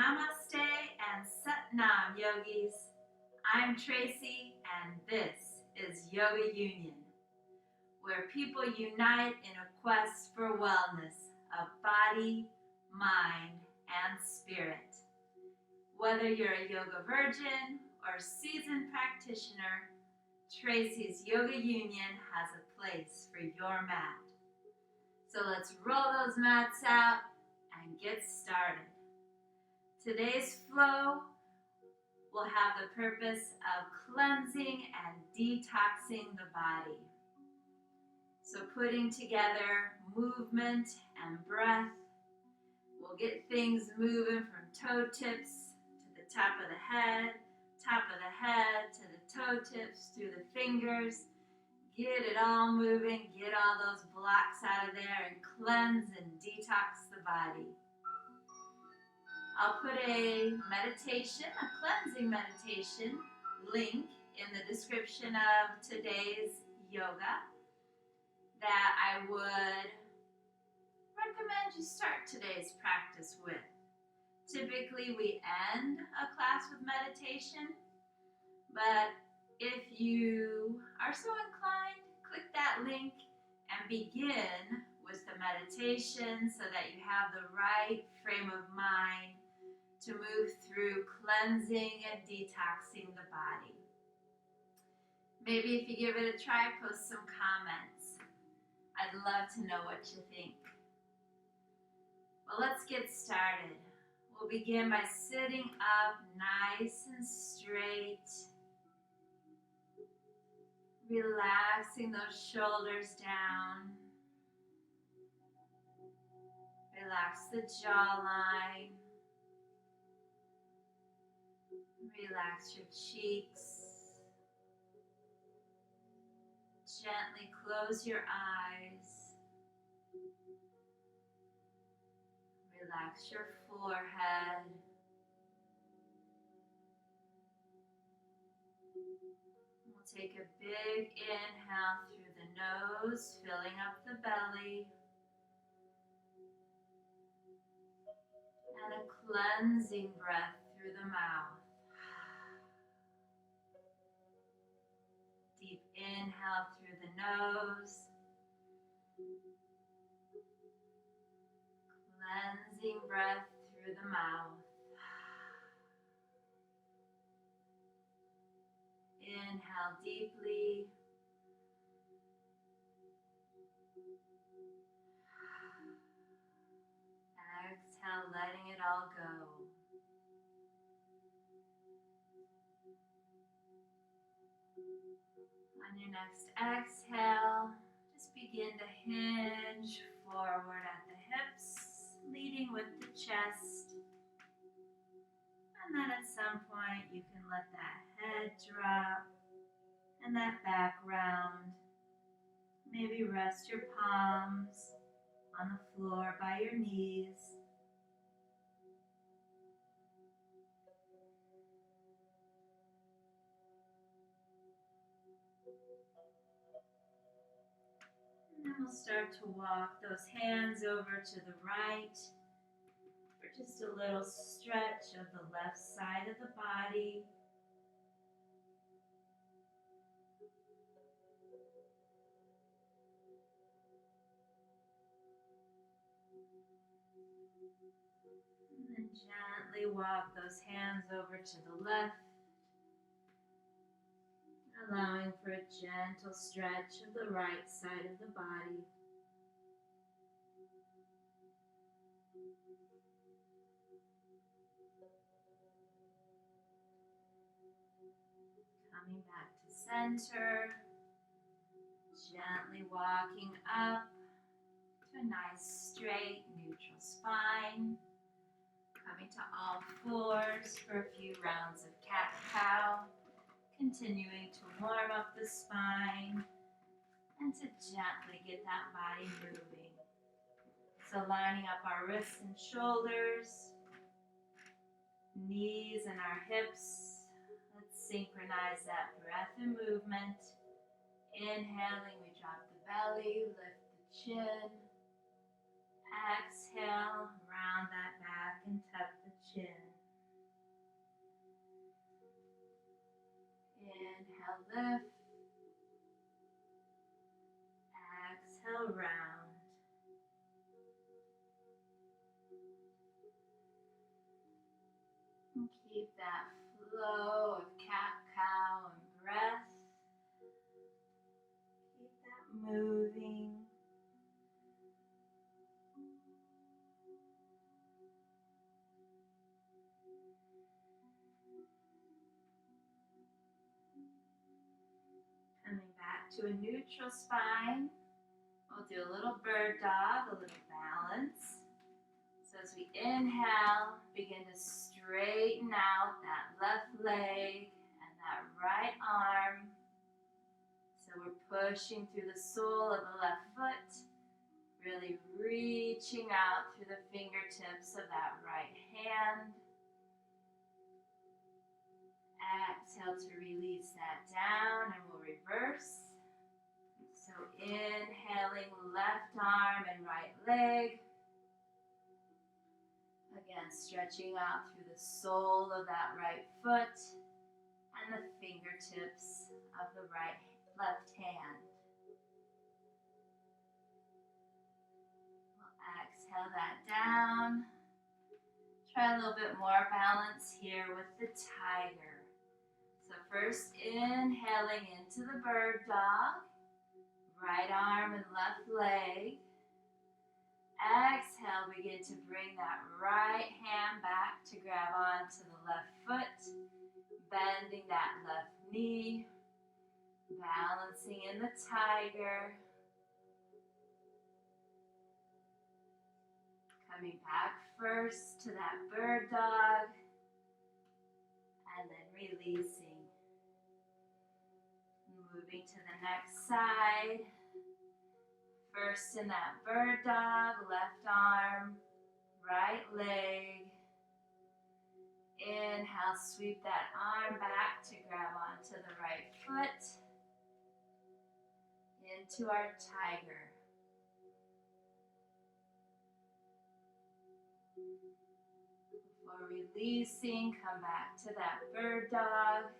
Namaste and Satnam yogis. I'm Tracy and this is Yoga Union, where people unite in a quest for wellness of body, mind, and spirit. Whether you're a yoga virgin or seasoned practitioner, Tracy's Yoga Union has a place for your mat. So let's roll those mats out and get started. Today's flow will have the purpose of cleansing and detoxing the body. So putting together movement and breath, we'll get things moving from toe tips to the top of the head to the toe tips, through the fingers. Get it all moving, get all those blocks out of there and cleanse and detox the body. I'll put a meditation, a cleansing meditation link in the description of today's yoga that I would recommend you start today's practice with. Typically we end a class with meditation, but if you are so inclined, click that link and begin with the meditation so that you have the right frame of mind to move through cleansing and detoxing the body. Maybe if you give it a try, post some comments. I'd love to know what you think. Well, let's get started. We'll begin by sitting up nice and straight. Relaxing those shoulders down. Relax the jawline. Relax your cheeks. Gently close your eyes. Relax your forehead. We'll take a big inhale through the nose, filling up the belly. And a cleansing breath through the mouth. Deep inhale through the nose. Cleansing breath through the mouth. Inhale deeply. Exhale, letting it all go. On your next exhale, just begin to hinge forward at the hips, leading with the chest. And then at some point, you can let that head drop and that back round. Maybe rest your palms on the floor by your knees. And then we'll start to walk those hands over to the right for just a little stretch of the left side of the body. And then gently walk those hands over to the left, allowing for a gentle stretch of the right side of the body. Coming back to center, gently walking up to a nice straight neutral spine. Coming to all fours for a few rounds of cat-cow. Continuing to warm up the spine and to gently get that body moving. So lining up our wrists and shoulders, knees and our hips. Let's synchronize that breath and movement. Inhaling, we drop the belly, lift the chin. Exhale, round that back and tuck the chin. lift. Exhale, round. And keep that flow of cat-cow and breath. Keep that moving. Coming back to a neutral spine. We'll do a little bird dog, a little balance. So as we inhale, begin to straighten out that left leg and that right arm. So we're pushing through the sole of the left foot, really reaching out through the fingertips of that right hand. Exhale to release that down, and we'll reverse. So inhaling left arm and right leg. Again, stretching out through the sole of that right foot and the fingertips of the left hand. We'll exhale that down. Try a little bit more balance here with the tiger. So first inhaling into the bird dog, right arm and left leg. Exhale, begin to bring that right hand back to grab onto the left foot, bending that left knee, balancing in the tiger. Coming back first to that bird dog, and then releasing. Moving to the next side. First in that bird dog, left arm, right leg. Inhale, sweep that arm back to grab onto the right foot. Into our tiger. Before releasing, come back to that bird dog.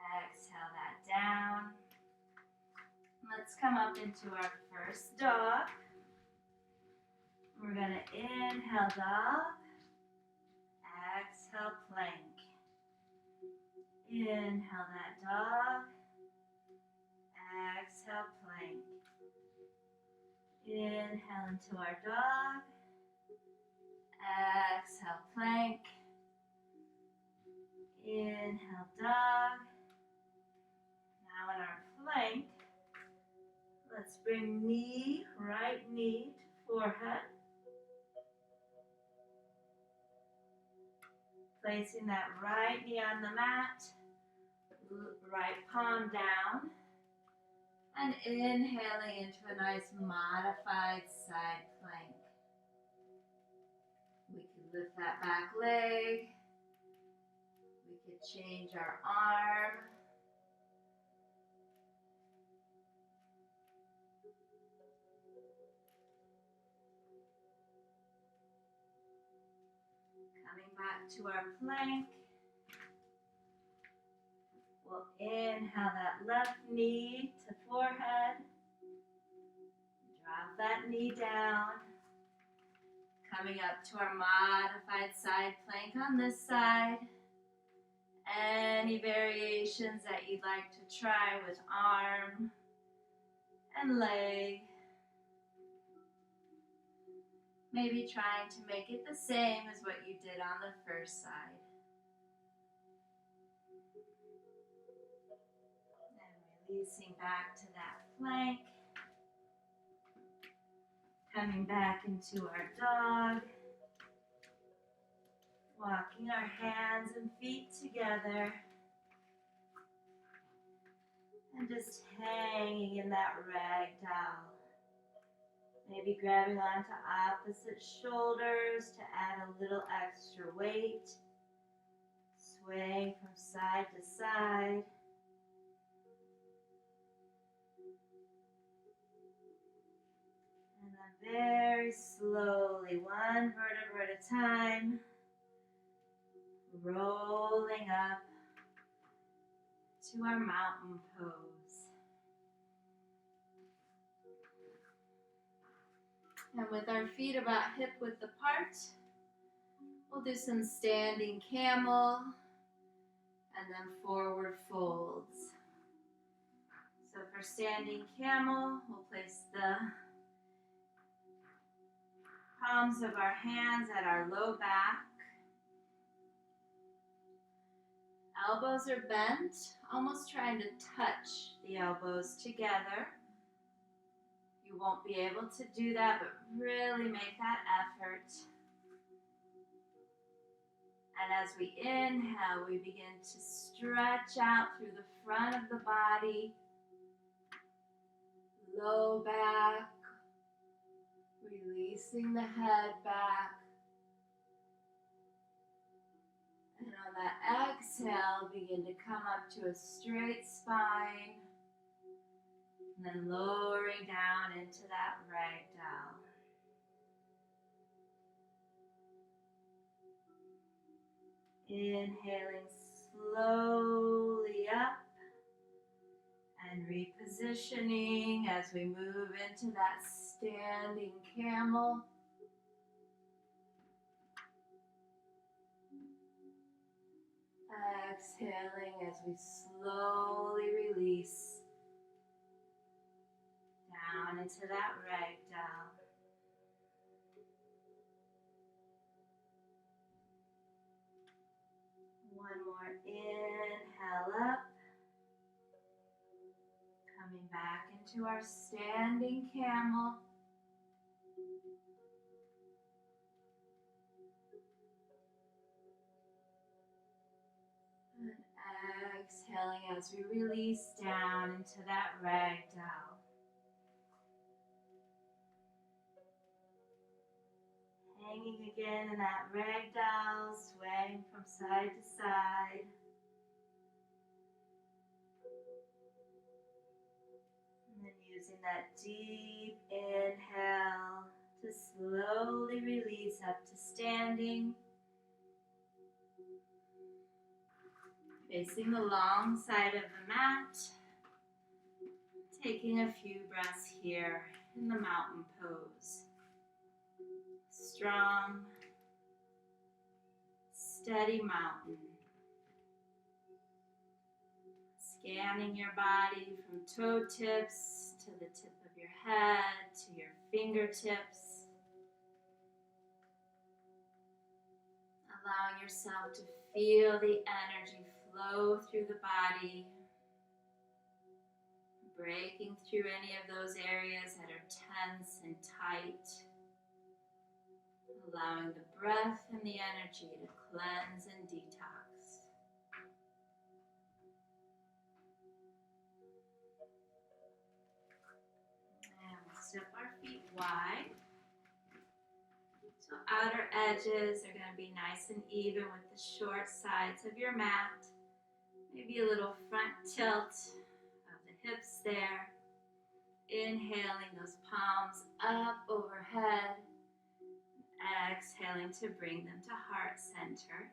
Exhale that down. Let's come up into our first dog. We're going to inhale dog. Exhale plank. Inhale that dog. Exhale plank. Inhale into our dog. Exhale plank. Inhale dog. Now in our plank, let's bring right knee to forehead. Placing that right knee on the mat, right palm down, and inhaling into a nice modified side plank. We could lift that back leg. We could change our arm. Coming back to our plank. We'll inhale that left knee to forehead. Drop that knee down. Coming up to our modified side plank on this side. Any variations that you'd like to try with arm and leg. Maybe trying to make it the same as what you did on the first side. And releasing back to that plank. Coming back into our dog. Walking our hands and feet together. And just hanging in that ragdoll. Maybe grabbing onto opposite shoulders to add a little extra weight. Swaying from side to side. And then very slowly, one vertebra at a time, rolling up to our mountain pose. And with our feet about hip width apart, we'll do some standing camel and then forward folds. So for standing camel, we'll place the palms of our hands at our low back. Elbows are bent, almost trying to touch the elbows together. You won't be able to do that, but really make that effort. And as we inhale, we begin to stretch out through the front of the body, low back, releasing the head back. And on that exhale, begin to come up to a straight spine. And then lowering down into that ragdoll. Inhaling slowly up and repositioning as we move into that standing camel. Exhaling as we slowly release down into that ragdoll. One more inhale up. Coming back into our standing camel. And exhaling as we release down into that ragdoll. Hanging again in that ragdoll, swaying from side to side. And then using that deep inhale to slowly release up to standing. Facing the long side of the mat. Taking a few breaths here in the mountain pose. Strong, steady mountain. Scanning your body from toe tips to the tip of your head to your fingertips. Allowing yourself to feel the energy flow through the body. Breaking through any of those areas that are tense and tight. Allowing the breath and the energy to cleanse and detox. And we'll step our feet wide. So outer edges are going to be nice and even with the short sides of your mat. Maybe a little front tilt of the hips there. Inhaling those palms up overhead. Exhaling to bring them to heart center.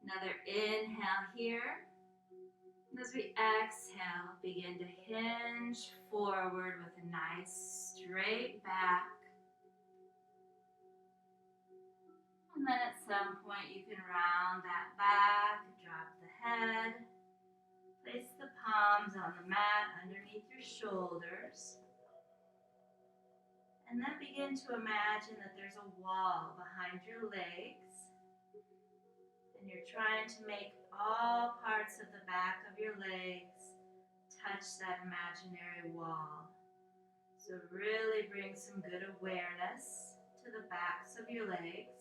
Another inhale here. And as we exhale, begin to hinge forward with a nice straight back. And then at some point you can round that back, drop the head. Place the palms on the mat underneath your shoulders. And then begin to imagine that there's a wall behind your legs. And you're trying to make all parts of the back of your legs touch that imaginary wall. So really bring some good awareness to the backs of your legs.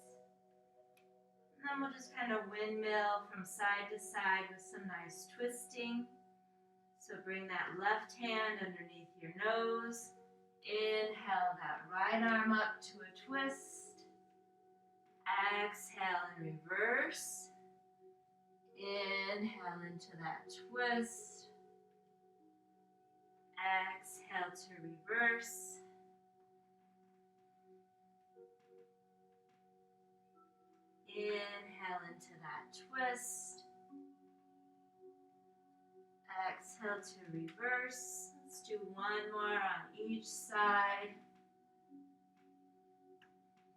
And then we'll just kind of windmill from side to side with some nice twisting. So bring that left hand underneath your nose. Inhale that right arm up to a twist. Exhale and reverse. Inhale into that twist. Exhale to reverse. Inhale into that twist. exhale to reverse. Let's do one more on each side.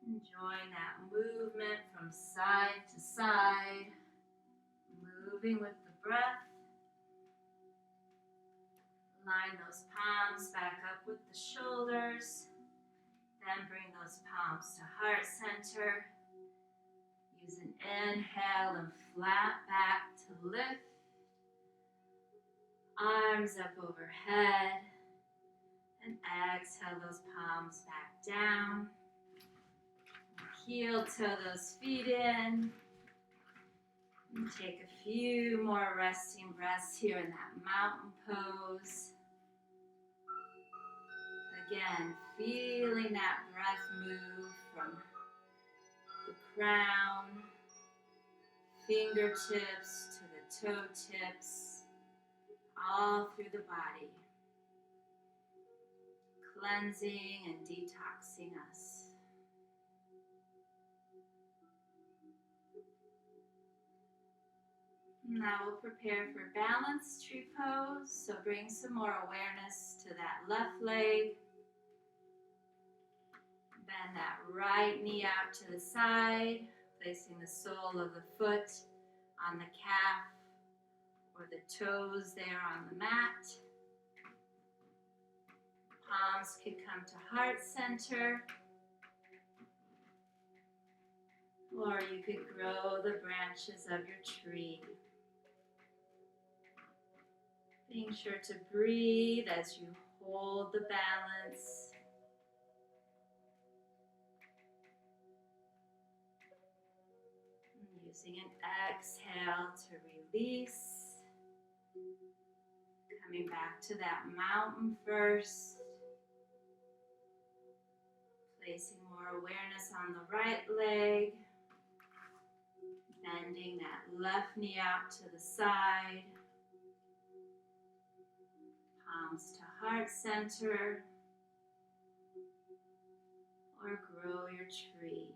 Enjoying that movement from side to side. Moving with the breath. Line those palms back up with the shoulders. Then bring those palms to heart center. Use an inhale and flat back to lift. Arms up overhead. And exhale those palms back down. Heel toe those feet in. And take a few more resting breaths here in that mountain pose. Again, feeling that breath move from the crown, fingertips to the toe tips, all through the body, cleansing and detoxing us. Now we'll prepare for balanced tree pose. So bring some more awareness to that left leg. Bend that right knee out to the side, placing the sole of the foot on the calf or the toes there on the mat. Palms could come to heart center. Or you could grow the branches of your tree. Being sure to breathe as you hold the balance. And using an exhale to release. Coming back to that mountain first. Placing more awareness on the right leg. Bending that left knee out to the side. Palms to heart center, or grow your tree.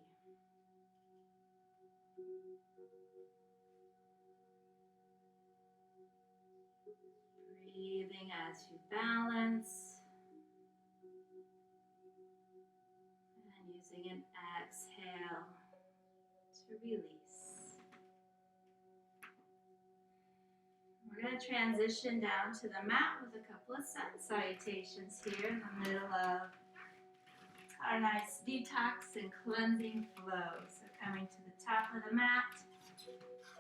Breathing as you balance, and using an exhale to release. We're going to transition down to the mat with a couple of sun salutations here in the middle of our nice detox and cleansing flow. So coming to the top of the mat,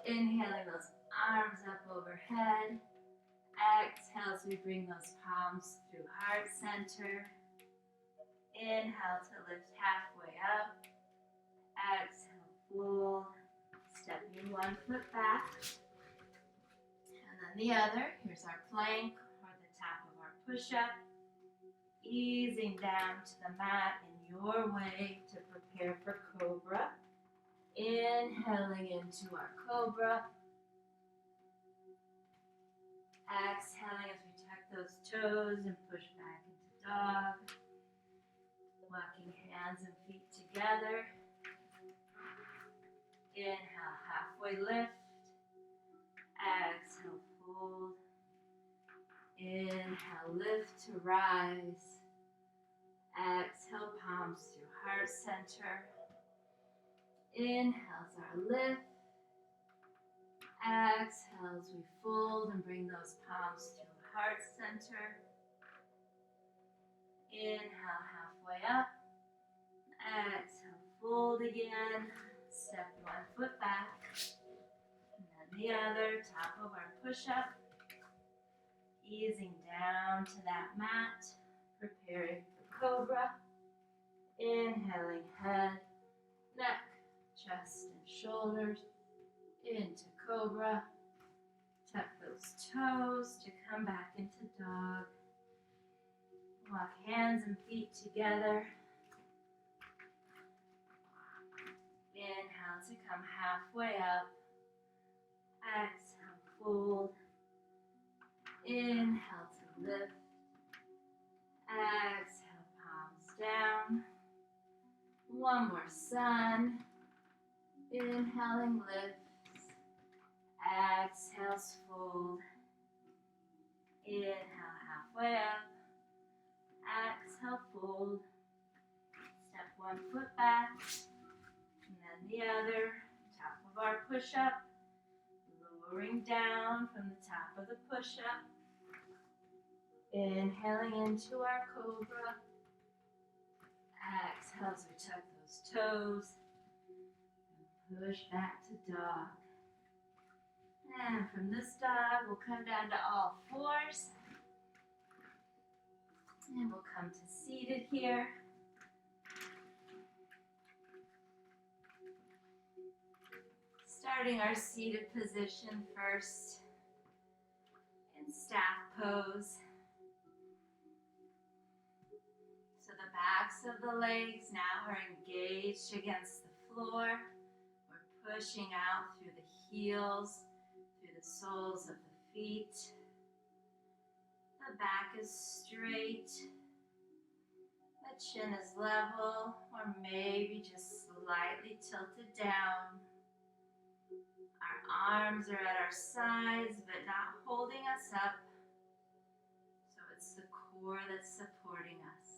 inhaling those arms up overhead. Exhale as we bring those palms through heart center. Inhale to lift halfway up. Exhale, fold. Stepping one foot back. The other. Here's our plank or the top of our push-up. Easing down to the mat in your way to prepare for cobra. Inhaling into our cobra. Exhaling as we tuck those toes and push back into dog. Walking hands and feet together. Inhale, halfway lift. Exhale, fold. Inhale, lift to rise. Exhale, palms through heart center. Inhales our lift. Exhales, we fold and bring those palms through heart center. Inhale, halfway up. Exhale, fold again. Step one foot back. The other, top of our push-up, easing down to that mat, preparing for cobra, inhaling head, neck, chest, and shoulders, into cobra, tuck those toes to come back into dog, walk hands and feet together, inhale to come halfway up, exhale, fold. Inhale to lift. Exhale, palms down. One more sun. Inhaling, lifts. Exhales, fold. Inhale halfway up. Exhale, fold. Step one foot back, and then the other. Top of our push-up. Lowering down from the top of the push-up. Inhaling into our cobra. Exhale as we tuck those toes. And push back to dog. And from this dog, we'll come down to all fours. And we'll come to seated here. Starting our seated position first in staff pose. So the backs of the legs now are engaged against the floor. We're pushing out through the heels, through the soles of the feet. The back is straight. The chin is level, or maybe just slightly tilted down. Our arms are at our sides, but not holding us up. So it's the core that's supporting us.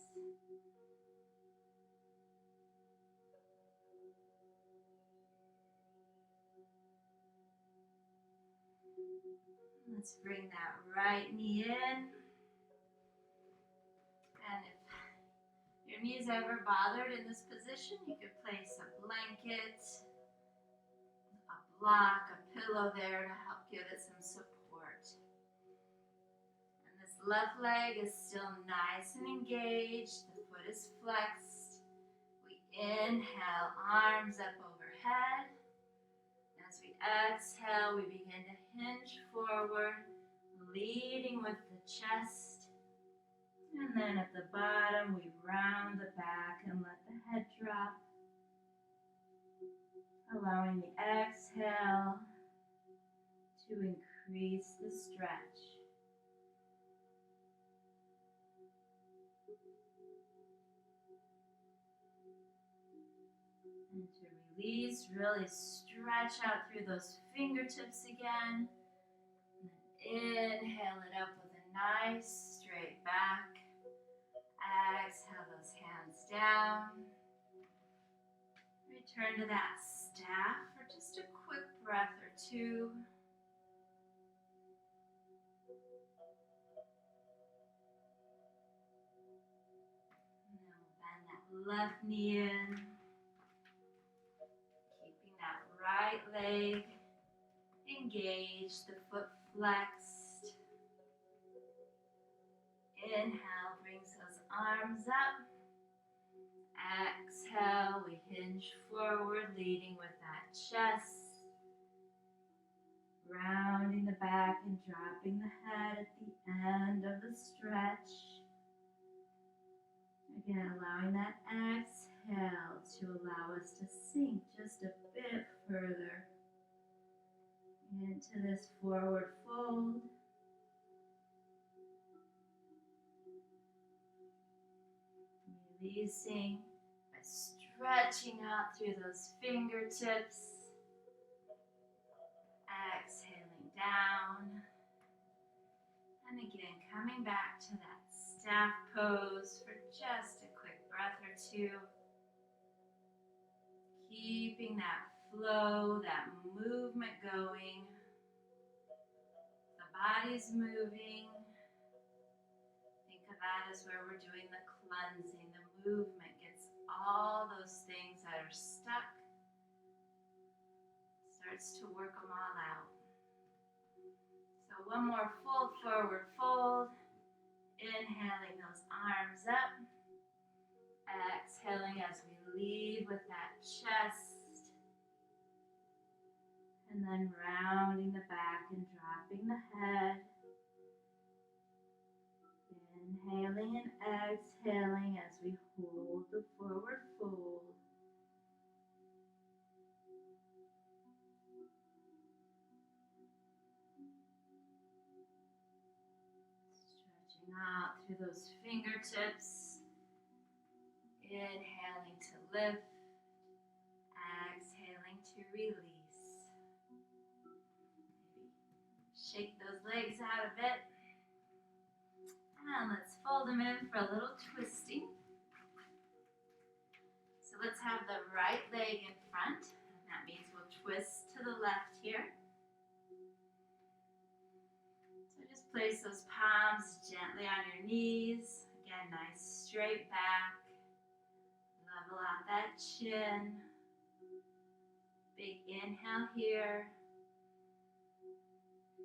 Let's bring that right knee in. And if your knee's ever bothered in this position, you could place a blanket, a block, a pillow there to help give it some support. And this left leg is still nice and engaged. The foot is flexed. We inhale, arms up overhead. As we exhale, we begin to hinge forward, leading with the chest. And then at the bottom, we round the back and let the head drop. Allowing the exhale to increase the stretch. And to release, really stretch out through those fingertips again. And then inhale it up with a nice straight back. Exhale those hands down. Return to that staff for just a quick breath or two. And then we'll bend that left knee in. Keeping that right leg engaged, the foot flexed. Inhale, brings those arms up. Exhale, we hinge forward, leading with that chest. Rounding the back and dropping the head at the end of the stretch. Again, allowing that exhale to allow us to sink just a bit further into this forward fold. Releasing by stretching out through those fingertips. Exhaling down. And again, coming back to that staff pose for just a quick breath or two. Keeping that flow, that movement going. The body's moving. Think of that as where we're doing the cleansing. The movement gets all those things that are stuck, starts to work them all out. So one more full forward fold. Inhaling those arms up. Exhaling as we lead with that chest. And then rounding the back and dropping the head. Inhaling and exhaling as we hold the forward fold. Stretching out through those fingertips. Inhaling to lift. Exhaling to release. Maybe shake those legs out a bit. fold them in for a little twisting. So let's have the right leg in front. And that means we'll twist to the left here. So just place those palms gently on your knees. Again, nice straight back. Level out that chin. Big inhale here.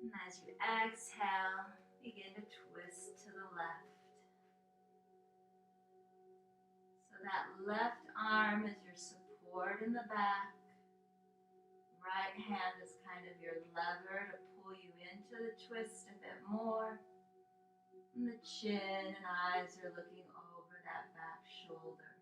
And as you exhale, begin to twist to the left. So that left arm is your support in the back. Right hand is kind of your lever to pull you into the twist a bit more. And the chin and eyes are looking over that back shoulder.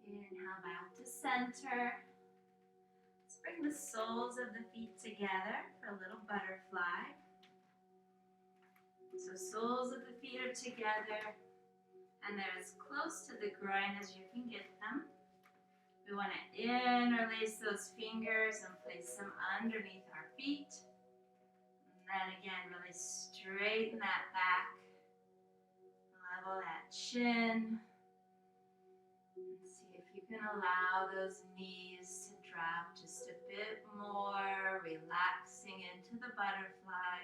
Inhale back to center. Let's bring the soles of the feet together for a little butterfly. So soles of the feet are together and they're as close to the groin as you can get them. We want to interlace those fingers and place them underneath our feet. And then again, really straighten that back. Level that chin. See if you can allow those knees to drop just a bit more, relaxing into the butterfly.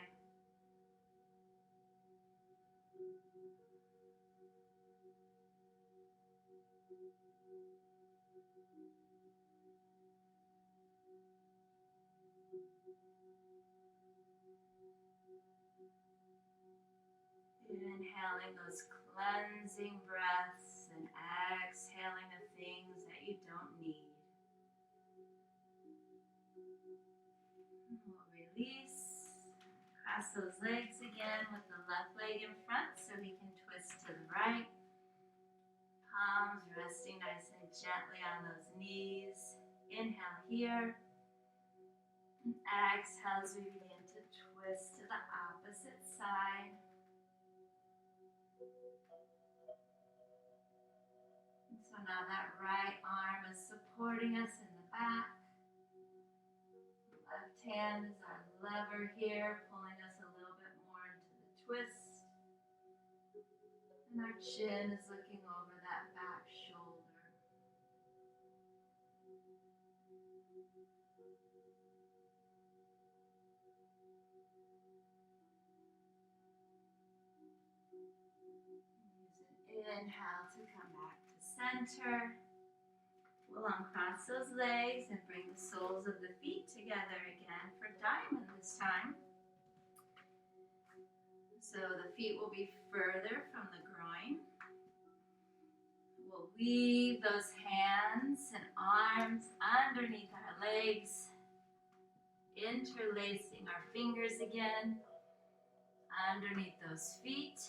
Inhaling those cleansing breaths and exhaling the things that you don't need. We'll release. Cross those legs again with the left leg in front so we can twist to the right. Palms resting nice and gently on those knees. Inhale here. And exhale as we begin to twist to the opposite side. So now that right arm is supporting us in the back. Left hand is our lever here, pulling us a little bit more into the twist. And our chin is looking over that back shoulder. Use an inhale to come back to center. We'll uncross those legs and bring the soles of the feet together again for diamond this time. So the feet will be further from the groin. We'll weave those hands and arms underneath our legs, interlacing our fingers again underneath those feet.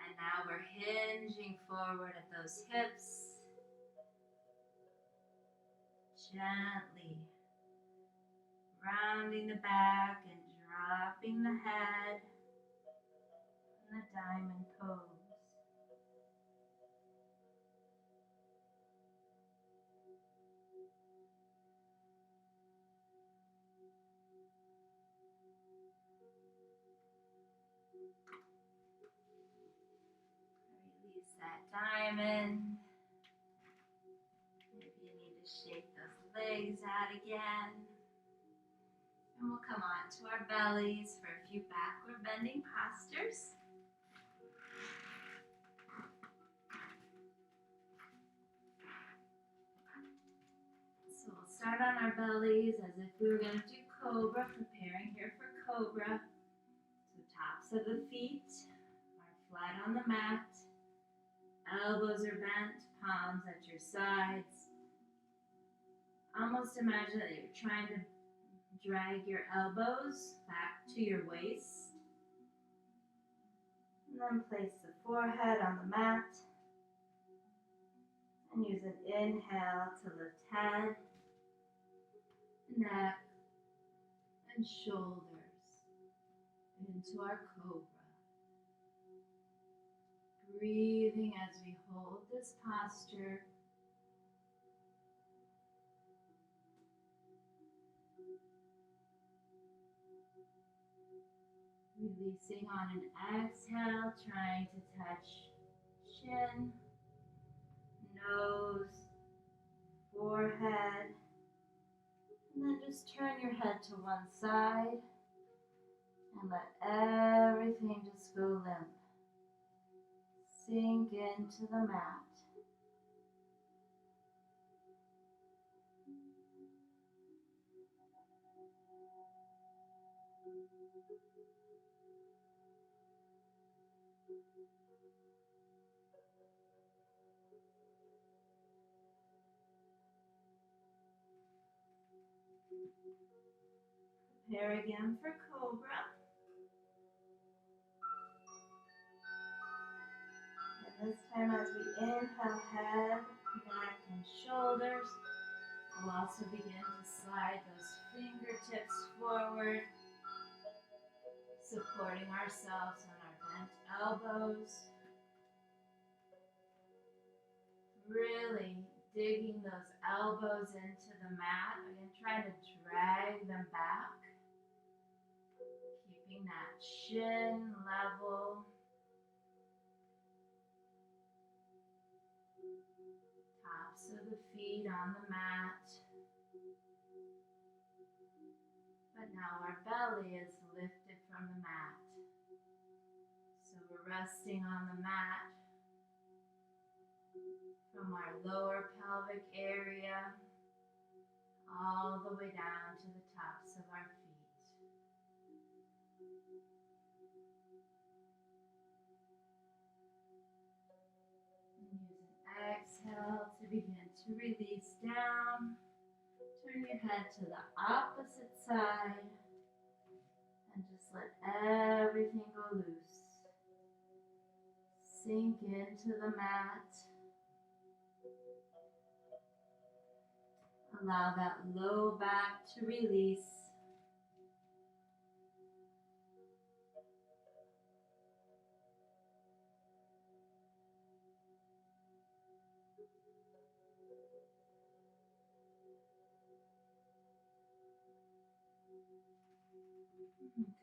And now we're hinging forward at those hips. Gently rounding the back and dropping the head in the diamond pose. Release that diamond. Maybe you need to shake those legs out again. And we'll come on to our bellies for a few backward bending postures. So we'll start on our bellies as if we were going to do cobra, preparing here for cobra. So tops of the feet are flat on the mat. Elbows are bent, palms at your sides. Almost imagine that you're trying to drag your elbows back to your waist. And then place the forehead on the mat. And use an inhale to lift head, neck, and shoulders into our cobra. Breathing as we hold this posture. Releasing on an exhale, trying to touch chin, nose, forehead, and then just turn your head to one side and let everything just go limp. Sink into the mat. Prepare again for Cobra. And this time as we inhale, head, neck, and shoulders, we'll also begin to slide those fingertips forward, supporting ourselves on our bent elbows. Really digging those elbows into the mat. Again, try to drag them back. Keeping that chin level. Tops of the feet on the mat. But now our belly is lifted from the mat. So we're resting on the mat from our lower pelvic area all the way down to the tops of our feet. And use an exhale to begin to release down. Turn your head to the opposite side and just let everything go loose. Sink into the mat. Allow that low back to release.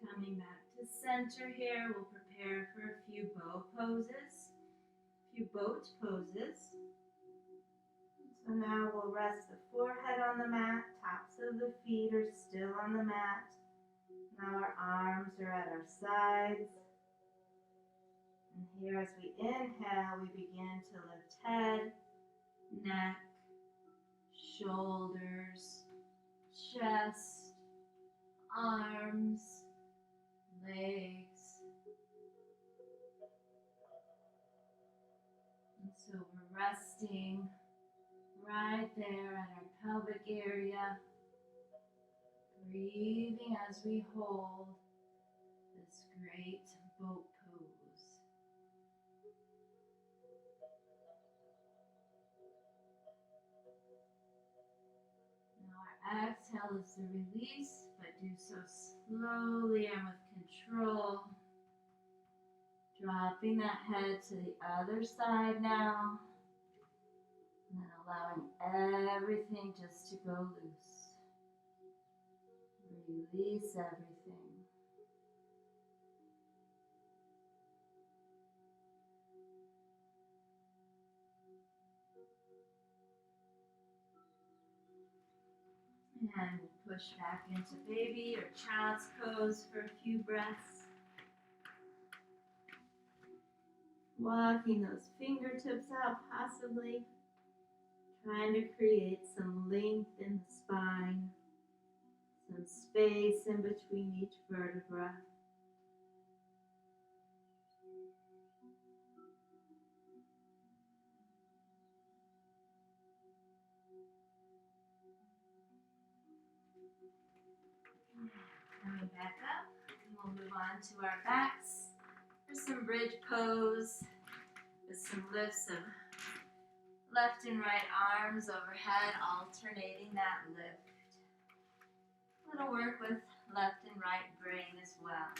Coming back to center here, we'll prepare for a few boat poses. So now we'll rest the forehead on the mat, tops of the feet are still on the mat. Now our arms are at our sides. And here as we inhale, we begin to lift head, neck, shoulders, chest, arms, legs. And so we're resting right there at our pelvic area, breathing as we hold this great boat pose. Now our exhale is the release, but do so slowly and with control. Dropping that head to the other side now. And then allowing everything just to go loose. Release everything. And we'll push back into baby or child's pose for a few breaths. Walking those fingertips out possibly. Trying to create some length in the spine. Some space in between each vertebra. Coming back up, and we'll move on to our backs for some bridge pose with some lifts of left and right arms overhead, alternating that lift. A little work with left and right brain as well.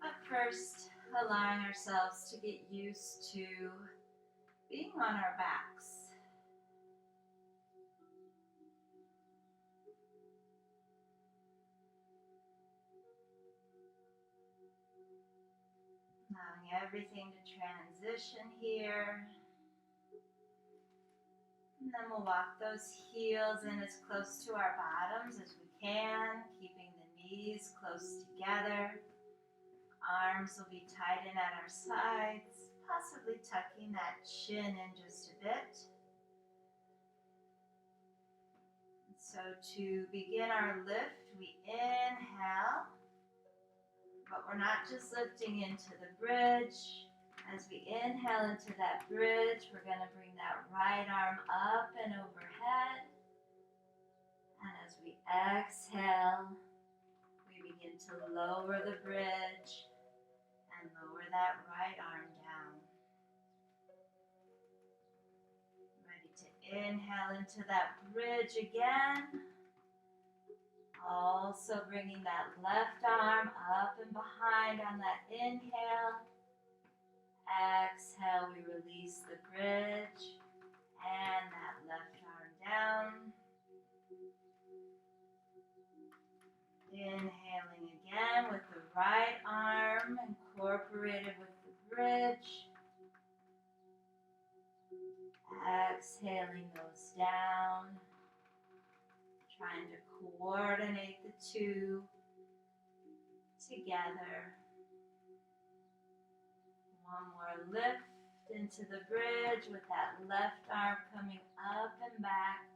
But first, allowing ourselves to get used to being on our backs. Allowing everything to transition here. And then we'll walk those heels in as close to our bottoms as we can, keeping the knees close together. Arms will be tied in at our sides, possibly tucking that chin in just a bit. So to begin our lift, we inhale, but we're not just lifting into the bridge. As we inhale into that bridge, we're going to bring that right arm up and overhead. And as we exhale, we begin to lower the bridge and lower that right arm down. Ready to inhale into that bridge again. Also bringing that left arm up and behind on that inhale. Exhale, we release the bridge and that left arm down. Inhaling again with the right arm incorporated with the bridge. Exhaling those down. Trying to coordinate the two together. One more lift into the bridge with that left arm coming up and back.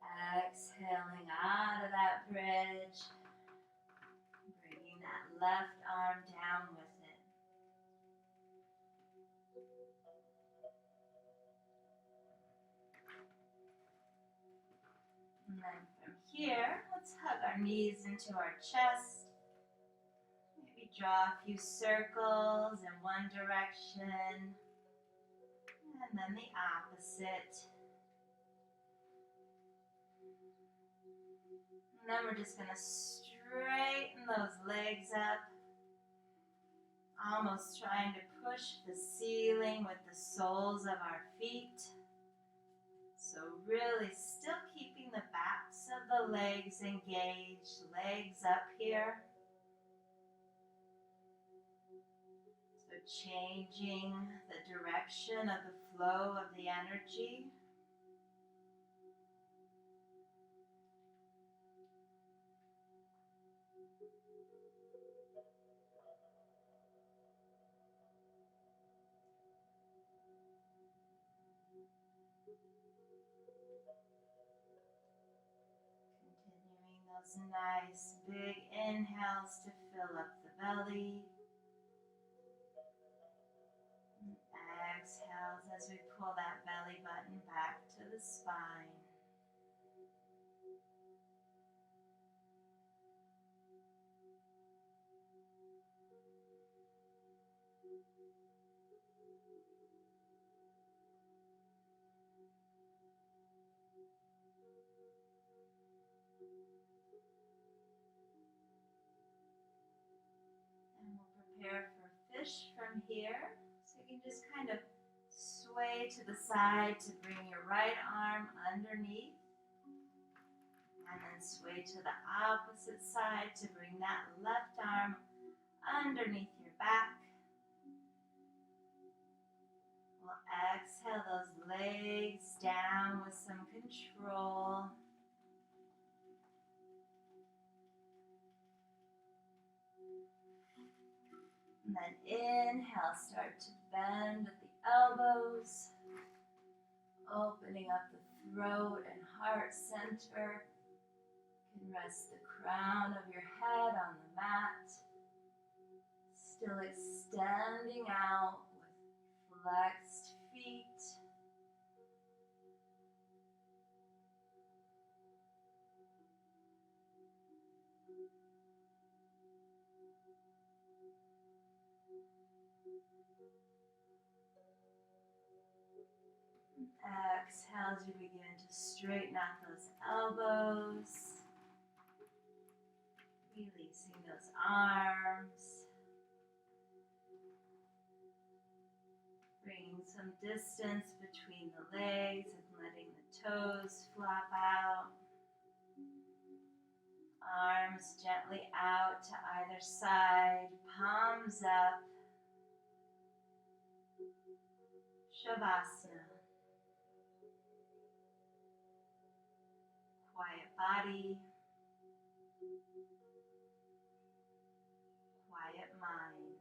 And exhaling out of that bridge. Bringing that left arm down with it. And then from here, let's hug our knees into our chest. Maybe draw a few circles in one direction and then the opposite. And then we're just going to straighten those legs up, almost trying to push the ceiling with the soles of our feet. So really still keeping the backs of the legs engaged, legs up here. So changing the direction of the flow of the energy. Continuing those nice big inhales to fill up the belly. And exhales as we pull that belly button back to the spine. And we'll prepare for fish from here. So you can just kind of sway to the side to bring your right arm underneath. And then sway to the opposite side to bring that left arm underneath your back. We'll exhale those legs down with some control. And then inhale, start to bend at the elbows, opening up the throat and heart center. You can rest the crown of your head on the mat, still extending out with flexed feet. Exhale as you begin to straighten out those elbows. Releasing those arms. Bringing some distance between the legs and letting the toes flop out. Arms gently out to either side, palms up. Shavasana. Quiet body, quiet mind.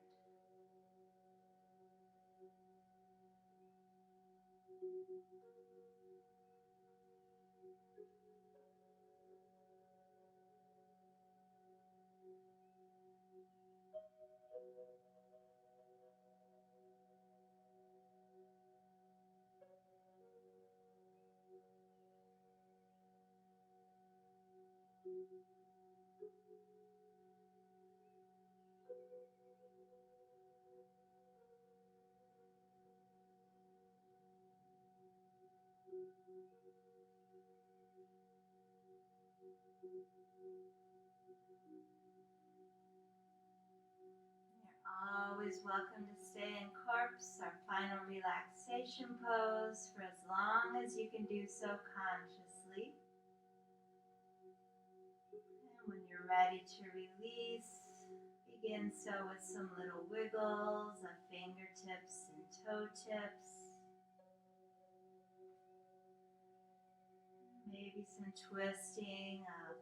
Always welcome to stay in corpse, our final relaxation pose, for as long as you can do so consciously. And when you're ready to release, begin so with some little wiggles of fingertips and toe tips. Maybe some twisting of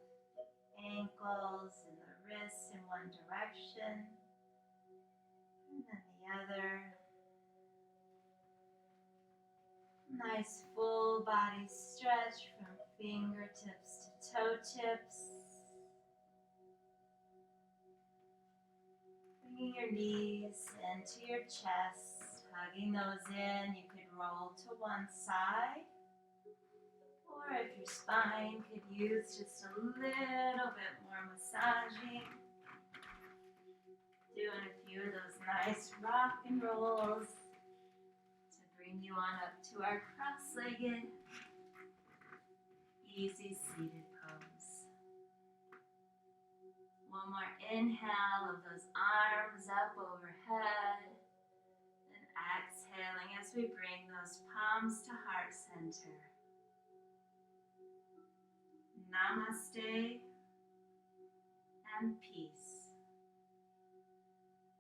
ankles and the wrists in one direction. And then the other. Nice full body stretch from fingertips to toe tips. Bringing your knees into your chest, hugging those in. You could roll to one side. Or if your spine could use just a little bit more massaging. Doing a few of those nice rock and rolls to bring you on up to our cross-legged, easy seated pose. One more inhale of those arms up overhead. And exhaling as we bring those palms to heart center. Namaste and peace.